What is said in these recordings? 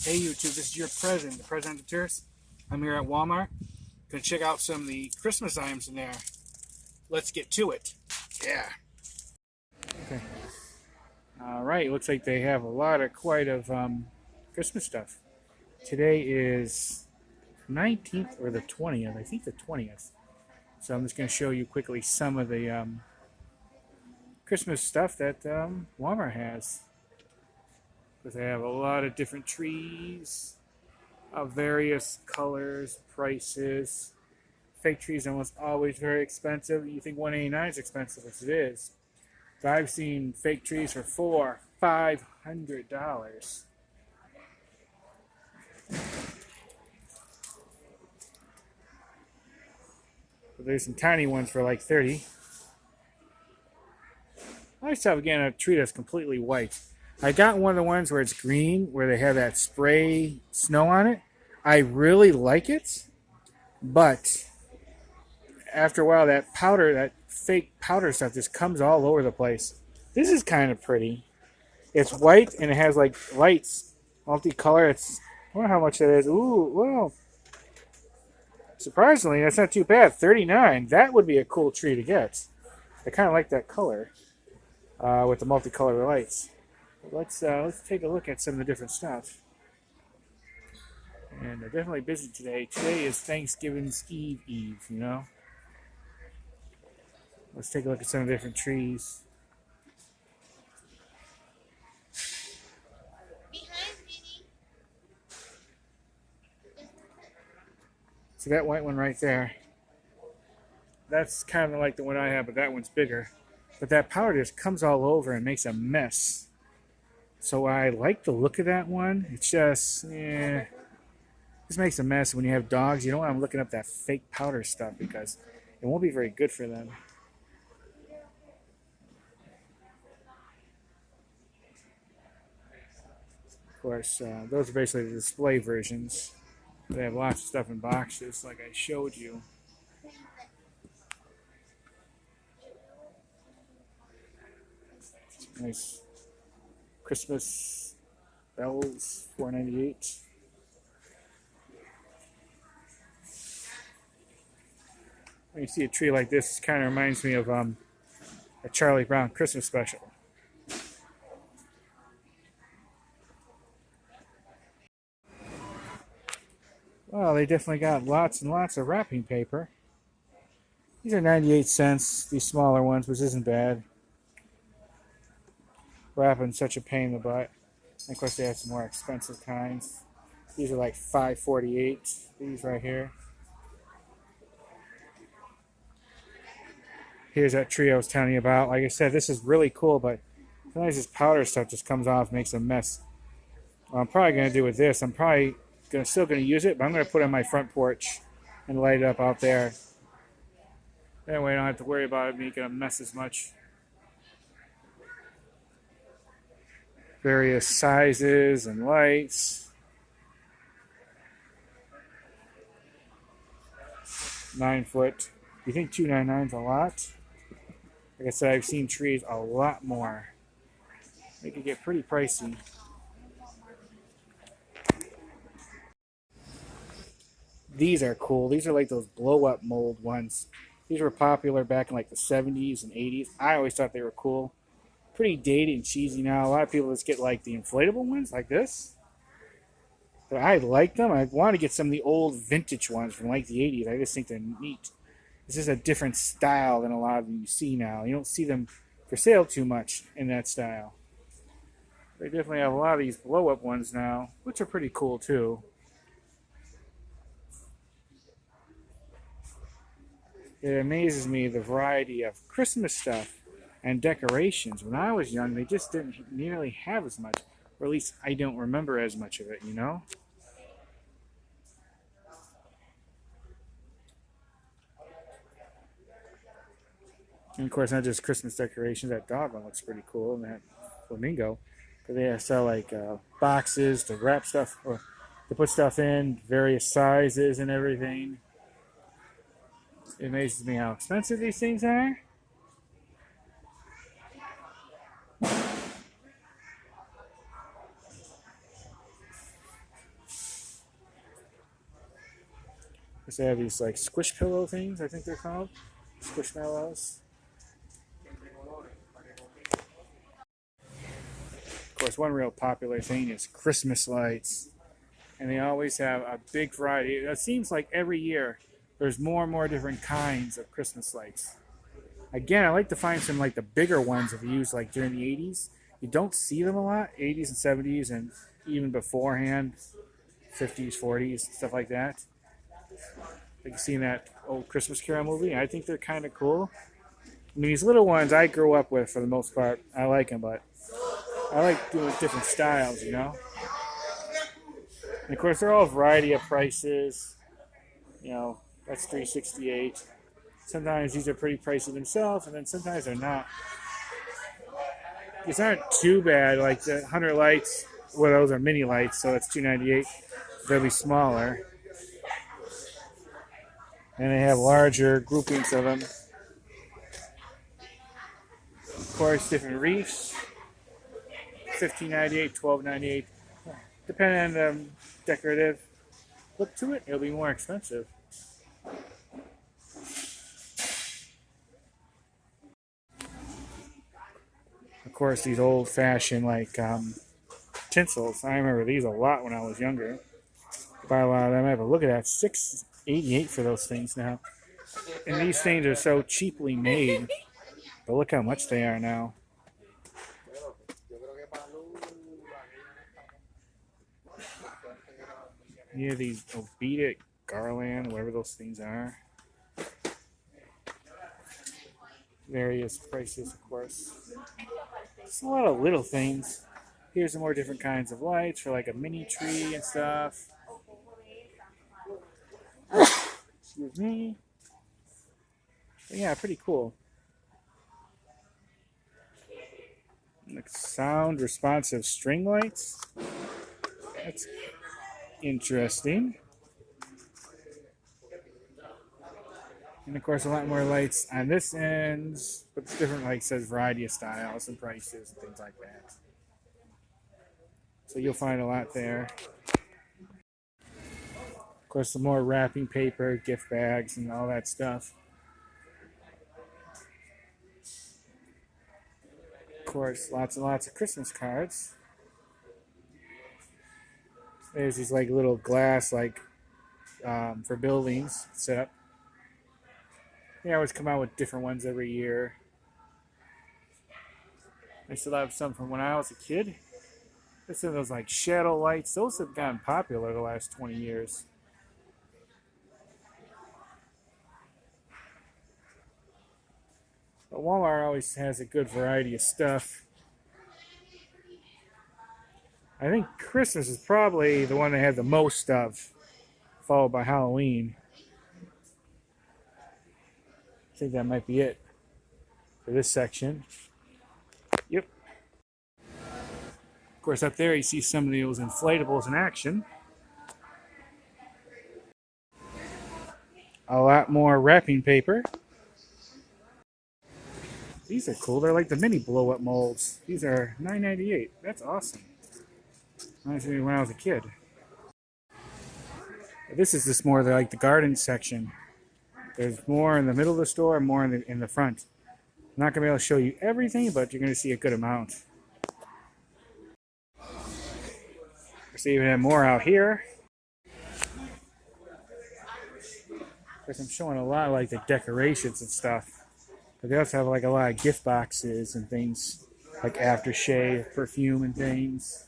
Hey YouTube, this is your president, the presidential tourist. I'm here at Walmart. Gonna check out some of the Christmas items in there. Let's get to it. Yeah. Okay. All right. Looks like they have a lot of Christmas stuff. Today is 19th or the 20th. I think the 20th. So I'm just gonna show you quickly some of the Christmas stuff that Walmart has. Because they have a lot of different trees of various colors, prices. Fake trees are almost always very expensive. You think $189 is expensive, which it is. But I've seen fake trees for $400-$500. But there's some tiny ones for like $30. I just have again a tree that's completely white. I got one of the ones where it's green, where they have that spray snow on it. I really like it, but after a while, that powder, that fake powder stuff, just comes all over the place. This is kind of pretty. It's white and it has like lights, multicolor. I wonder how much that is. Ooh, well, surprisingly, that's not too bad. $39. That would be a cool tree to get. I kind of like that color with the multicolored lights. Let's take a look at some of the different stuff. And they're definitely busy today. Today is Thanksgiving Eve, you know. Let's take a look at some of the different trees. See that white one right there? That's kind of like the one I have, but that one's bigger. But that powder just comes all over and makes a mess. So I like the look of that one. It's just, this makes a mess. When you have dogs, you don't want them looking up that fake powder stuff because it won't be very good for them. Of course, those are basically the display versions. They have lots of stuff in boxes, like I showed you. Nice Christmas bells, $4.98. When you see a tree like this, it kind of reminds me of a Charlie Brown Christmas special. Well, they definitely got lots and lots of wrapping paper. These are 98 cents, these smaller ones, which isn't bad. Wrapping such a pain in the butt. And of course, they have some more expensive kinds. These are like $5.48. These right here. Here's that tree I was telling you about. Like I said, this is really cool, but sometimes this powder stuff just comes off, makes a mess. What I'm probably going to do with this, I'm probably still going to use it, but I'm going to put it on my front porch and light it up out there. That way I don't have to worry about it making a mess as much. Various sizes and lights. 9 foot. You think $2.99 is a lot? Like I said, I've seen trees a lot more. They could get pretty pricey. These are cool. These are like those blow-up mold ones. These were popular back in like the 70s and 80s. I always thought they were cool. Pretty dated and cheesy now. A lot of people just get like the inflatable ones like this. But I like them. I want to get some of the old vintage ones from like the 80s. I just think they're neat. This is a different style than a lot of them you see now. You don't see them for sale too much in that style. They definitely have a lot of these blow-up ones now, which are pretty cool too. It amazes me the variety of Christmas stuff and decorations. When I was young, they just didn't nearly have as much, or at least I don't remember as much of it, you know? And of course, not just Christmas decorations. That dog one looks pretty cool, and that flamingo. But they sell like boxes to wrap stuff, or to put stuff in, various sizes and everything. It amazes me how expensive these things are. They have these like squish pillow things, I think they're called. Squishmallows. Of course, one real popular thing is Christmas lights. And they always have a big variety. It seems like every year there's more and more different kinds of Christmas lights. Again, I like to find some like the bigger ones if you use like during the 80s. You don't see them a lot, 80s and 70s and even beforehand, 50s, 40s, stuff like that. Like you seen that old Christmas Carol movie. I think they're kind of cool. I mean, these little ones I grew up with for the most part. I like them, but I like doing different styles, you know. And of course, they're all a variety of prices. You know, that's $3.68. Sometimes these are pretty pricey themselves, and then sometimes they're not. These aren't too bad. Like the 100 lights, well, those are mini lights, so it's $2.98. They'll be smaller. And they have larger groupings of them. Of course, different reefs. $15.98, $12.98. Depending on the decorative look to it, it'll be more expensive. Of course, these old-fashioned like tinsels. I remember these a lot when I was younger. Buy a lot of them. I have a look at that. $6.88 for those things now. And these things are so cheaply made. But look how much they are now. Yeah, these Obedit, Garland, whatever those things are. Various prices, of course. It's a lot of little things. Here's some more different kinds of lights for like a mini tree and stuff. Excuse me. But yeah, pretty cool. Like sound responsive string lights. That's interesting. And of course, a lot more lights on this end, but it's different, like it says, variety of styles and prices and things like that. So you'll find a lot there. Of course, some more wrapping paper, gift bags, and all that stuff. Of course, lots and lots of Christmas cards. There's these like little glass, like for buildings set up. They always come out with different ones every year. I still have some from when I was a kid. This are those like shadow lights. Those have gotten popular the last 20 years. But Walmart always has a good variety of stuff. I think Christmas is probably the one they have the most of, followed by Halloween. I think that might be it for this section. Yep. Of course, up there you see some of those inflatables in action. A lot more wrapping paper. These are cool. They're like the mini blow-up molds. These are $9.98. That's awesome. Reminds me when I was a kid. This is just more like the garden section. There's more in the middle of the store and more in the front. I'm not going to be able to show you everything, but you're going to see a good amount. So you even have more out here. Of course, I'm showing a lot of like the decorations and stuff. But they also have like a lot of gift boxes and things like aftershave, perfume, and things.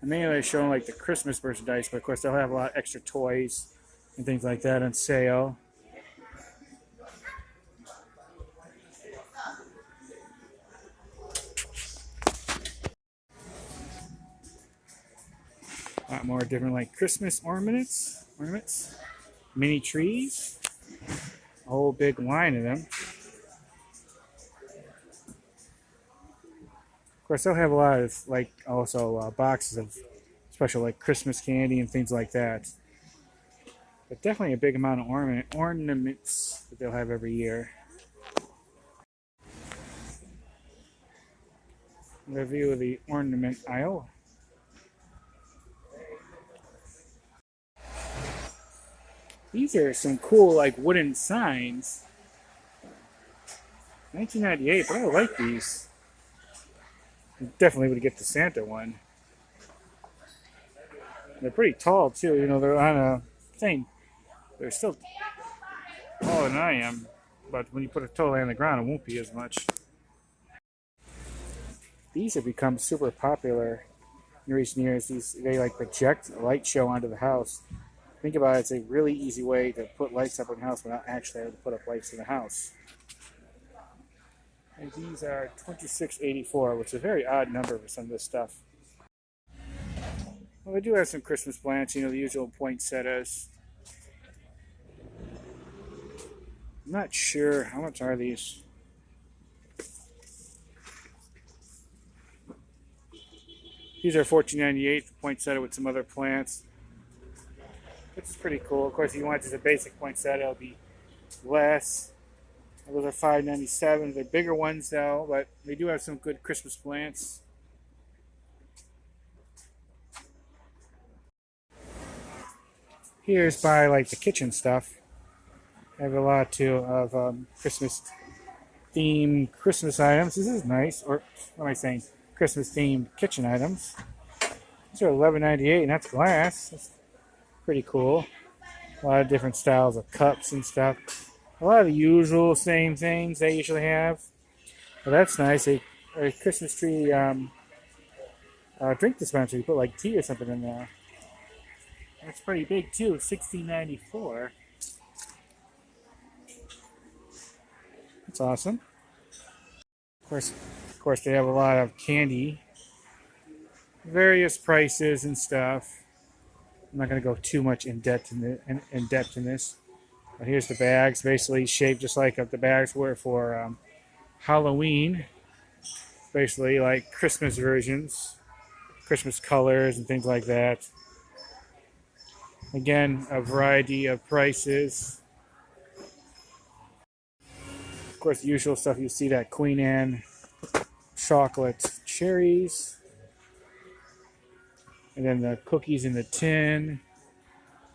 And mainly they're showing like the Christmas merchandise, but of course they'll have a lot of extra toys and things like that on sale. A lot more different like Christmas ornaments, mini trees, a whole big line of them. Of course, they'll have a lot of like also boxes of special like Christmas candy and things like that. But definitely a big amount of ornaments that they'll have every year. The view of the ornament aisle. These are some cool like wooden signs. 1998, but I like these. Definitely would get the Santa one. They're pretty tall too. You know, they're on a thing. They're still taller than I am, but when you put a toe on the ground, it won't be as much. These have become super popular in recent years. They like project a light show onto the house. Think about it, it's a really easy way to put lights up in the house without actually having to put up lights in the house. And these are $26.84, which is a very odd number for some of this stuff. Well, they do have some Christmas plants, you know, the usual poinsettias. I'm not sure, how much are these? These are $14.98, the poinsettia with some other plants, which is pretty cool. Of course, if you want just a basic poinsettia, it'll be less. Those are $5.97. They're bigger ones though, but they do have some good Christmas plants. Here's by like the kitchen stuff. I have a lot too of Christmas themed Christmas items. This is nice. Or what am I saying? Christmas themed kitchen items. These are $11.98, and that's glass. That's pretty cool. A lot of different styles of cups and stuff. A lot of the usual same things they usually have. Well, that's nice. A Christmas tree drink dispenser. You put like tea or something in there. That's pretty big too. $16.94. That's awesome. Of course, they have a lot of candy, various prices and stuff. I'm not going to go too much in depth in this. But here's the bags, basically shaped just like the bags were for Halloween. Basically like Christmas versions, Christmas colors and things like that. Again, a variety of prices. Of course, the usual stuff you see, that Queen Anne chocolate cherries. And then the cookies in the tin.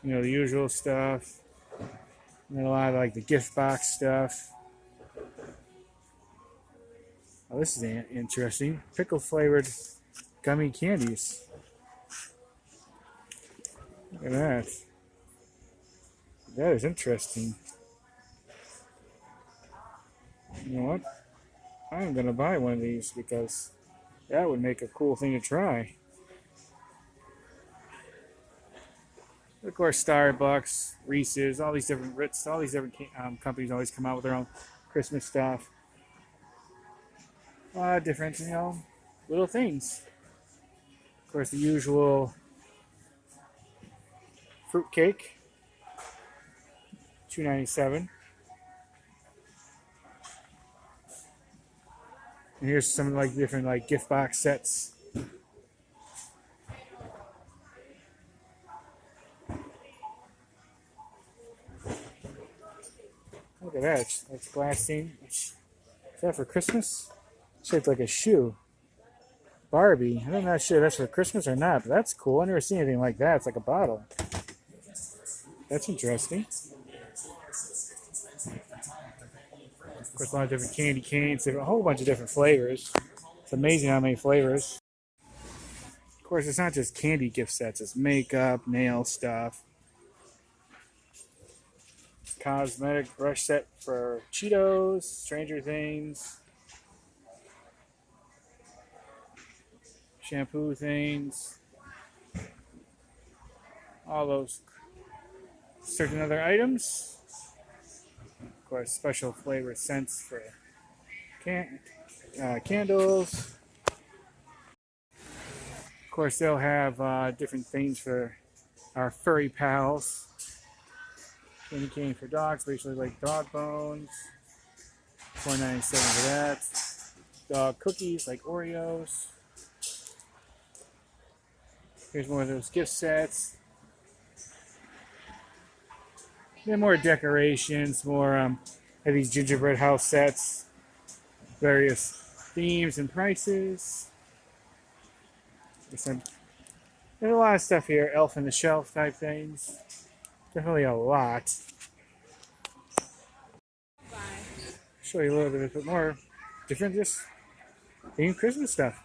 You know, the usual stuff. And then a lot of like the gift box stuff. Oh, this is interesting. Pickle flavored gummy candies. Look at that. That is interesting. You know what? I'm going to buy one of these because that would make a cool thing to try. Of course, Starbucks, Reese's, all these different companies always come out with their own Christmas stuff. A lot of different, you know, little things. Of course, the usual fruit cake, $2.97. And here's some like different like gift box sets. Look at that. That's glassine. Is that for Christmas? Shaped like a shoe. Barbie. I'm not sure if that's for Christmas or not, but that's cool. I never seen anything like that. It's like a bottle. That's interesting. Of course, a lot of different candy canes, a whole bunch of different flavors. It's amazing how many flavors. Of course, it's not just candy gift sets. It's makeup, nail stuff. Cosmetic brush set for Cheetos, Stranger Things. Shampoo things. All those certain other items. Of course, special flavor scents for candles. Of course, they'll have different things for our furry pals. Candy cane for dogs, basically like dog bones. $4.97 for that. Dog cookies like Oreos. Here's more of those gift sets. Then more decorations, more of these gingerbread house sets. Various themes and prices. There's a lot of stuff here, elf on the shelf type things. Definitely a lot. Show you a little bit more different just themed Christmas stuff.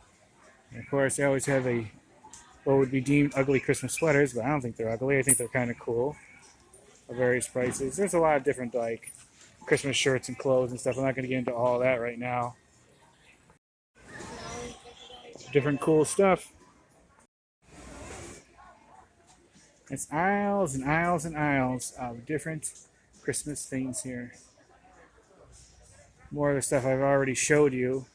And of course, they always have what would be deemed ugly Christmas sweaters, but I don't think they're ugly. I think they're kind of cool. Of various prices. There's a lot of different like Christmas shirts and clothes and stuff. I'm not going to get into all that right now. Different cool stuff. It's aisles and aisles and aisles of different Christmas things here. More of the stuff I've already showed you.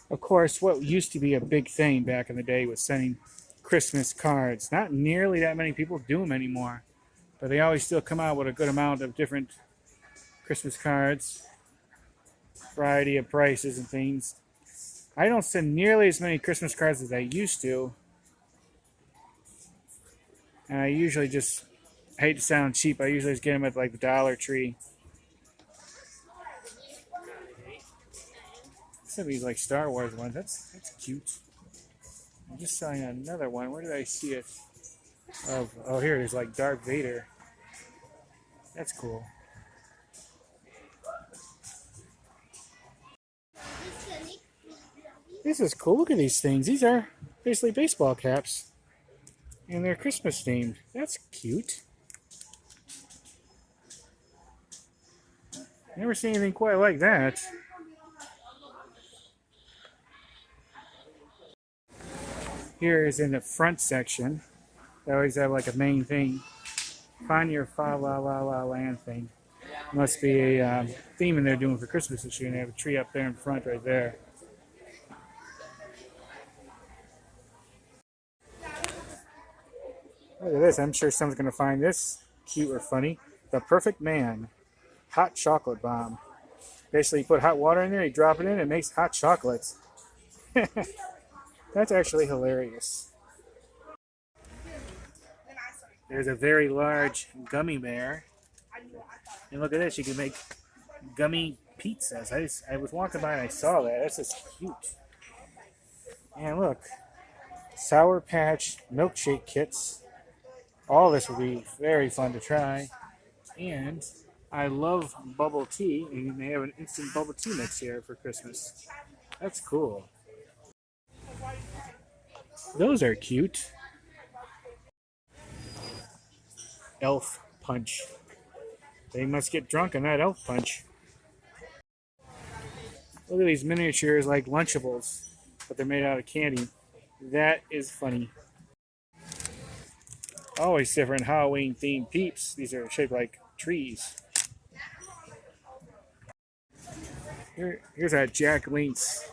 Of course, what used to be a big thing back in the day was sending Christmas cards. Not nearly that many people do them anymore, but they always still come out with a good amount of different Christmas cards, variety of prices and things. I don't send nearly as many Christmas cards as I used to, and I usually just, I hate to sound cheap, I usually just get them at like the Dollar Tree. Some of these like Star Wars ones, that's cute. I'm just selling another one. Where did I see it? Oh, here it is, like Darth Vader. That's cool. This is cool. Look at these things. These are basically baseball caps. And they're Christmas themed. That's cute. Never seen anything quite like that. Here is in the front section. They always have like a main thing. Find your fa la la la land thing. Must be a theme they're doing for Christmas this year. And they have a tree up there in front right there. Look at this. I'm sure someone's going to find this cute or funny. The Perfect Man. Hot chocolate bomb. Basically, you put hot water in there, you drop it in, it makes hot chocolate. That's actually hilarious. There's a very large gummy bear. And look at this. You can make gummy pizzas. I was walking by and I saw that. That's just cute. And look. Sour Patch milkshake kits. All this will be very fun to try. And I love bubble tea, and they have an instant bubble tea mix here for Christmas. That's cool. Those are cute. Elf punch. They must get drunk on that elf punch. Look at these miniatures like Lunchables, but they're made out of candy. That is funny. Always different Halloween themed peeps. These are shaped like trees. Here's a Jack Link's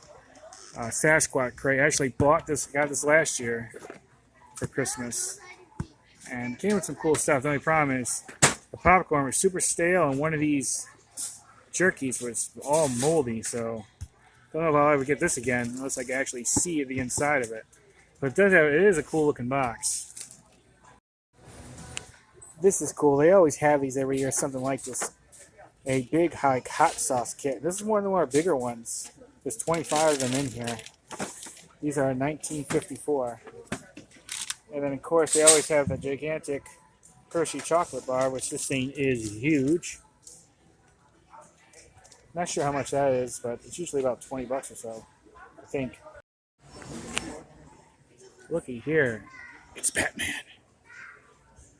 Sasquatch crate. I actually got this last year for Christmas. And came with some cool stuff. The only problem is the popcorn was super stale, and one of these jerkies was all moldy. So don't know if I'll ever get this again unless I can actually see the inside of it. But it is a cool looking box. This is cool. They always have these every year, something like this. A big hot sauce kit. This is one of the more bigger ones. There's 25 of them in here. These are 1954. And then, of course, they always have the gigantic Hershey chocolate bar, which this thing is huge. Not sure how much that is, but it's usually about 20 bucks or so, I think. Looky here. It's Batman.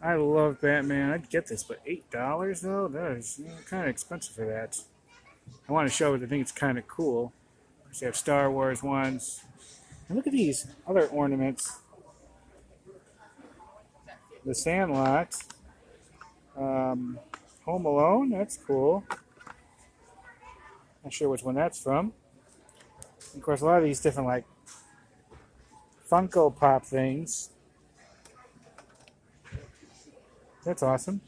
I love Batman. I'd get this, but $8 though? That is kind of expensive for that. I want to show it. I think it's kind of cool. They have Star Wars ones. And look at these other ornaments. The Sandlot. Home Alone. That's cool. Not sure which one that's from. And of course, a lot of these different like Funko Pop things. That's awesome.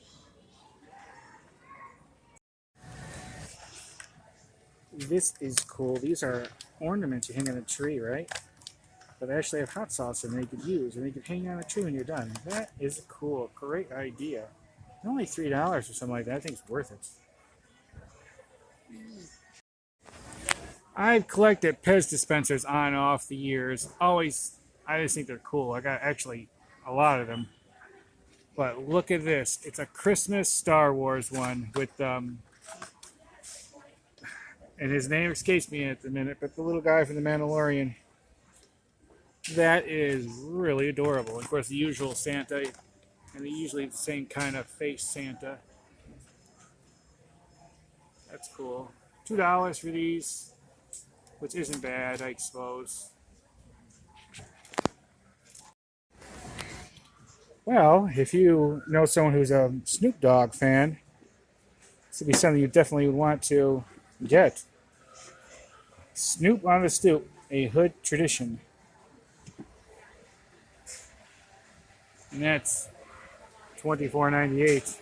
This is cool. These are ornaments you hang on a tree, right? But they actually have hot sauce in there you could use, and you can hang on a tree when you're done. That is cool. Great idea. Only $3 or something like that. I think it's worth it. I've collected Pez dispensers on and off the years. I just think they're cool. I got actually a lot of them. But look at this. It's a Christmas Star Wars one with, and his name escapes me at the minute, but the little guy from The Mandalorian. That is really adorable. Of course, the usual Santa, and usually the same kind of face Santa. That's cool. $2 for these, which isn't bad, I suppose. Well, if you know someone who's a Snoop Dogg fan, this would be something you definitely would want to get. Snoop on the Stoop, a hood tradition. And that's $24.98.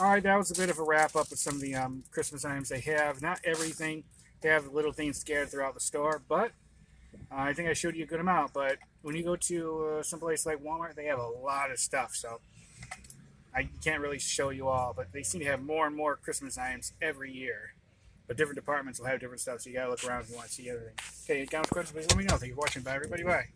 All right, that was a bit of a wrap up of some of the Christmas items they have. Not everything. They have little things scattered throughout the store, but I think I showed you a good amount. But when you go to someplace like Walmart, they have a lot of stuff. So I can't really show you all, but they seem to have more and more Christmas items every year. But different departments will have different stuff, so you gotta look around if you want to see everything. Okay, comments, questions, please let me know. Thank you for watching. Bye, everybody. Bye.